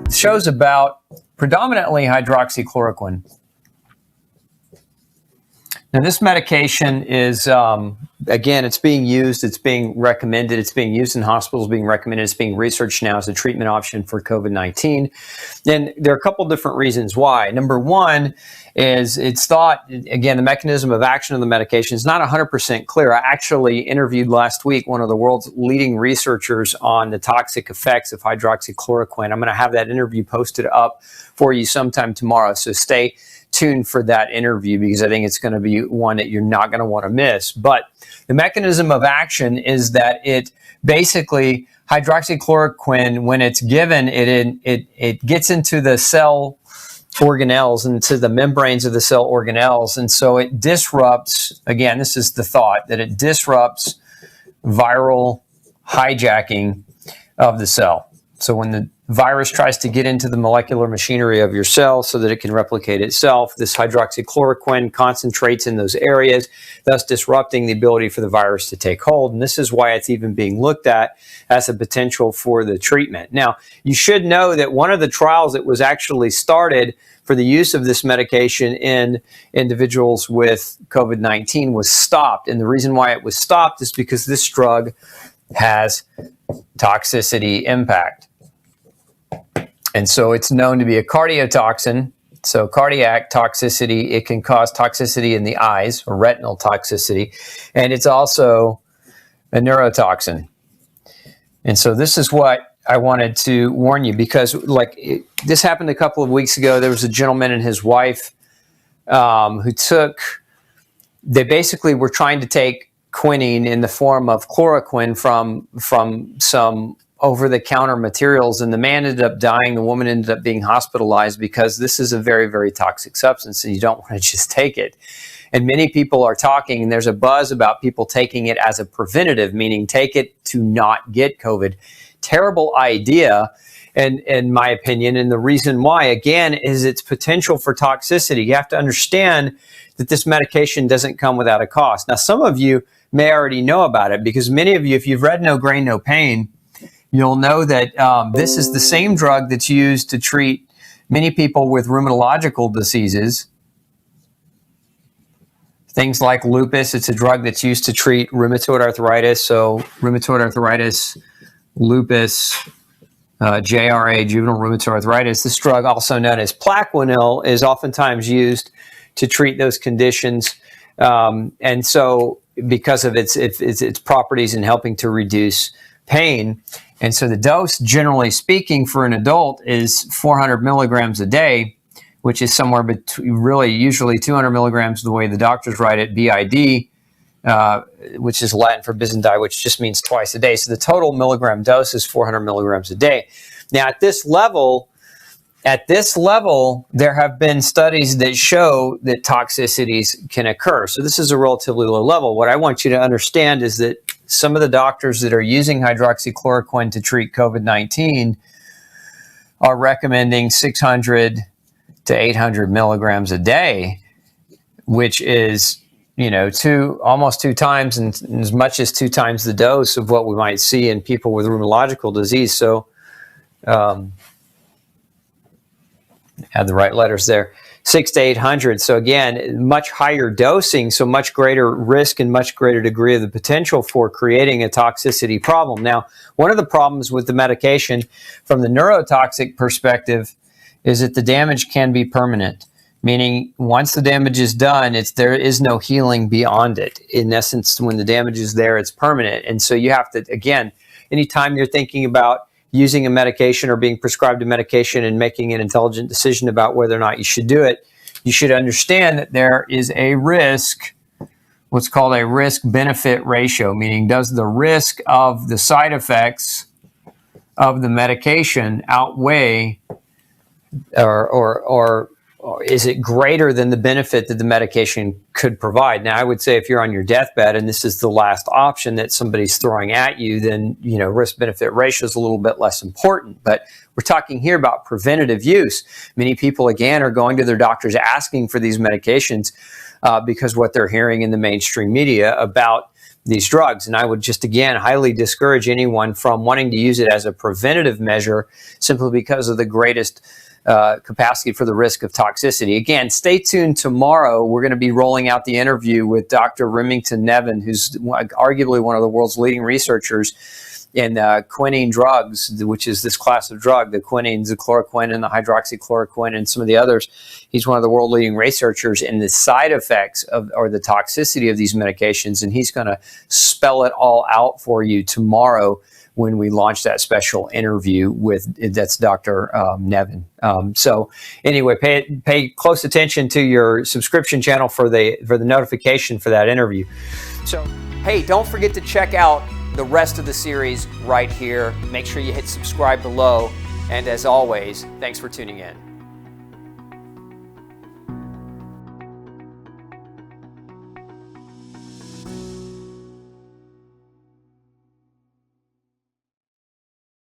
The show's about predominantly hydroxychloroquine. Now, this medication is, again, it's being used, it's being recommended, it's being used in hospitals, being recommended, it's being researched now as a treatment option for COVID-19. And there are a couple different reasons why. Number one is it's thought, again, the mechanism of action of the medication is not 100% clear. I actually interviewed last week one of the world's leading researchers on the toxic effects of hydroxychloroquine. I'm going to have that interview posted up for you sometime tomorrow, so stay tuned for that interview because I think it's going to be one that you're not going to want to miss. But the mechanism of action is that it basically, hydroxychloroquine, when it's given, it gets into the cell organelles, into the membranes of the cell organelles, and so it disrupts, again, this is the thought, that it disrupts viral hijacking of the cell. So when the virus tries to get into the molecular machinery of your cell so that it can replicate itself, this hydroxychloroquine concentrates in those areas, thus disrupting the ability for the virus to take hold. And this is why it's even being looked at as a potential for the treatment. Now, you should know that one of the trials that was actually started for the use of this medication in individuals with COVID-19 was stopped. And the reason why it was stopped is because this drug has toxicity impact. And so it's known to be a cardiotoxin. So cardiac toxicity, it can cause toxicity in the eyes, or retinal toxicity. And it's also a neurotoxin. And so this is what I wanted to warn you, because this happened a couple of weeks ago. There was a gentleman and his wife they basically were trying to take quinine in the form of chloroquine from some over-the-counter materials, and the man ended up dying. The woman ended up being hospitalized because this is a very, very toxic substance, and you don't want to just take it. And many people are talking, and there's a buzz about people taking it as a preventative, meaning take it to not get COVID. Terrible idea, in my opinion, and the reason why, again, is its potential for toxicity. You have to understand that this medication doesn't come without a cost. Now, some of you may already know about it, because many of you, if you've read No Grain, No Pain, you'll know that this is the same drug that's used to treat many people with rheumatological diseases. Things like lupus, it's a drug that's used to treat rheumatoid arthritis. So rheumatoid arthritis, lupus, JRA, juvenile rheumatoid arthritis. This drug, also known as Plaquenil, is oftentimes used to treat those conditions. And so because of its properties in helping to reduce pain. And so the dose, generally speaking, for an adult is 400 milligrams a day, which is somewhere between, really usually 200 milligrams the way the doctors write it, BID, which is Latin for bis and die, which just means twice a day. So the total milligram dose is 400 milligrams a day. Now, at this level, there have been studies that show that toxicities can occur. So this is a relatively low level. What I want you to understand is that some of the doctors that are using hydroxychloroquine to treat COVID-19 are recommending 600 to 800 milligrams a day, which is, almost 2 times and as much as 2 times the dose of what we might see in people with rheumatological disease. So, had the right letters there, 600 to 800. So again, much higher dosing, so much greater risk and much greater degree of the potential for creating a toxicity problem. Now, one of the problems with the medication from the neurotoxic perspective is that the damage can be permanent, meaning once the damage is done, there is no healing beyond it. In essence, when the damage is there, it's permanent. And so you have to, again, anytime you're thinking about using a medication or being prescribed a medication and making an intelligent decision about whether or not you should do it, you should understand that there is a risk, what's called a risk-benefit ratio, meaning does the risk of the side effects of the medication outweigh or is it greater than the benefit that the medication could provide? Now, I would say if you're on your deathbed and this is the last option that somebody's throwing at you, then, risk-benefit ratio is a little bit less important. But we're talking here about preventative use. Many people, again, are going to their doctors asking for these medications because what they're hearing in the mainstream media about these drugs. And I would just, again, highly discourage anyone from wanting to use it as a preventative measure simply because of the greatest capacity for the risk of toxicity. Again, stay tuned tomorrow. We're going to be rolling out the interview with Dr. Remington Nevin, who's arguably one of the world's leading researchers in quinine drugs, which is this class of drug, the quinines, the chloroquine and the hydroxychloroquine and some of the others. He's one of the world leading researchers in the side effects of, or the toxicity of these medications, and he's going to spell it all out for you tomorrow when we launch that special interview with, that's Dr. Nevin. So anyway, pay close attention to your subscription channel for the notification for that interview. So, hey, don't forget to check out the rest of the series right here. Make sure you hit subscribe below. And as always, thanks for tuning in.